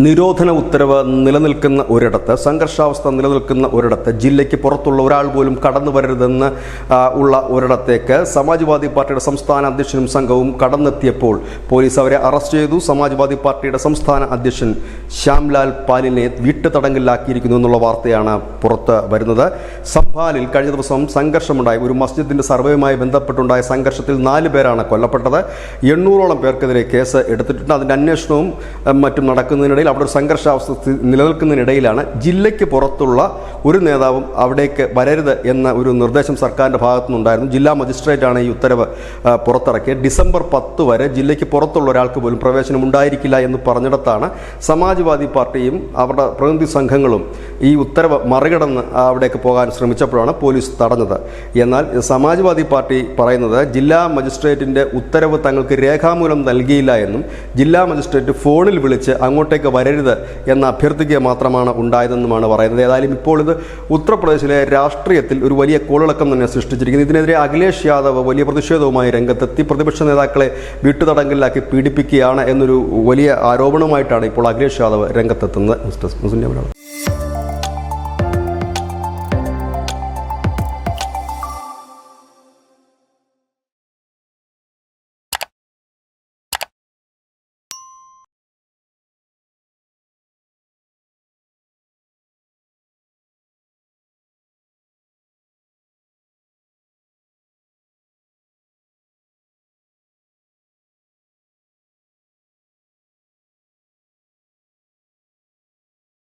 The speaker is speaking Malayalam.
നിരോധന ഉത്തരവ് നിലനിൽക്കുന്ന ഒരിടത്ത്, സംഘർഷാവസ്ഥ നിലനിൽക്കുന്ന ഒരിടത്ത്, ജില്ലയ്ക്ക് പുറത്തുള്ള ഒരാൾ പോലും കടന്നു വരരുതെന്ന് ഉള്ള ഒരിടത്തേക്ക് സമാജ്വാദി പാർട്ടിയുടെ സംസ്ഥാന അധ്യക്ഷനും സംഘവും കടന്നെത്തിയപ്പോൾ പോലീസ് അവരെ അറസ്റ്റ് ചെയ്തു. സമാജ്വാദി പാർട്ടിയുടെ സംസ്ഥാന അധ്യക്ഷൻ ശ്യാംലാൽ പാലിനെ വീട്ടുതടങ്കലിലാക്കിയിരിക്കുന്നു എന്നുള്ള വാർത്തയാണ് പുറത്ത് വരുന്നത്. സംഭാലിൽ കഴിഞ്ഞ ദിവസം സംഘർഷമുണ്ടായി. ഒരു മസ്ജിദിന്റെ സർവേയുമായി ബന്ധപ്പെട്ടുണ്ടായ സംഘർഷത്തിൽ 4 പേരാണ് കൊല്ലപ്പെട്ടത്. 800ഓളം പേർക്കെതിരെ കേസ് എടുത്തിട്ടുണ്ട്. അതിന്റെ അന്വേഷണവും മറ്റും നടക്കുന്നതിനിടയിൽ അവിടെ ഒരു സംഘർഷാവസ്ഥ നിലനിൽക്കുന്നതിനിടയിലാണ് ജില്ലയ്ക്ക് പുറത്തുള്ള ഒരു നേതാവും അവിടേക്ക് വരരുത് എന്ന ഒരു നിർദ്ദേശം സർക്കാരിൻ്റെ ഭാഗത്തു നിന്നുണ്ടായിരുന്നു. ജില്ലാ മജിസ്ട്രേറ്റാണ് ഈ ഉത്തരവ് പുറത്തിറക്കിയത്. ഡിസംബർ 10 വരെ ജില്ലയ്ക്ക് പുറത്തുള്ള ഒരാൾക്ക് പോലും പ്രവേശനം ഉണ്ടായിരിക്കില്ല എന്ന് പറഞ്ഞിടത്താണ് സമാജ്വാദി പാർട്ടിയും അവരുടെ പ്രതിനിധി സംഘങ്ങളും ഈ ഉത്തരവ് മറികടന്ന് അവിടേക്ക് പോകാൻ ശ്രമിച്ചപ്പോഴാണ് പോലീസ് തടഞ്ഞത്. എന്നാൽ സമാജ്വാദി പാർട്ടി പറയുന്നത് ജില്ലാ മജിസ്ട്രേറ്റിൻ്റെ ഉത്തരവ് തങ്ങൾക്ക് രേഖാമൂലം നൽകിയില്ല എന്നും ജില്ലാ മജിസ്ട്രേറ്റ് ഫോണിൽ വിളിച്ച് അങ്ങോട്ടേക്ക് വരരുത് എന്ന് അഭ്യർത്ഥിക്കുക മാത്രമാണ് ഉണ്ടായതെന്നുമാണ് പറയുന്നത്. ഏതായാലും ഇപ്പോൾ ഇത് ഉത്തർപ്രദേശിലെ രാഷ്ട്രീയത്തിൽ ഒരു വലിയ കോളിളക്കം തന്നെ സൃഷ്ടിച്ചിരിക്കുന്നു. ഇതിനെതിരെ അഖിലേഷ് യാദവ് വലിയ പ്രതിഷേധവുമായി രംഗത്തെത്തി. പ്രതിപക്ഷ നേതാക്കളെ വീട്ടുതടങ്കലിലാക്കി പീഡിപ്പിക്കുകയാണ് എന്നൊരു വലിയ ആരോപണവുമായിട്ടാണ് ഇപ്പോൾ അഖിലേഷ് യാദവ് രംഗത്തെത്തുന്നത്.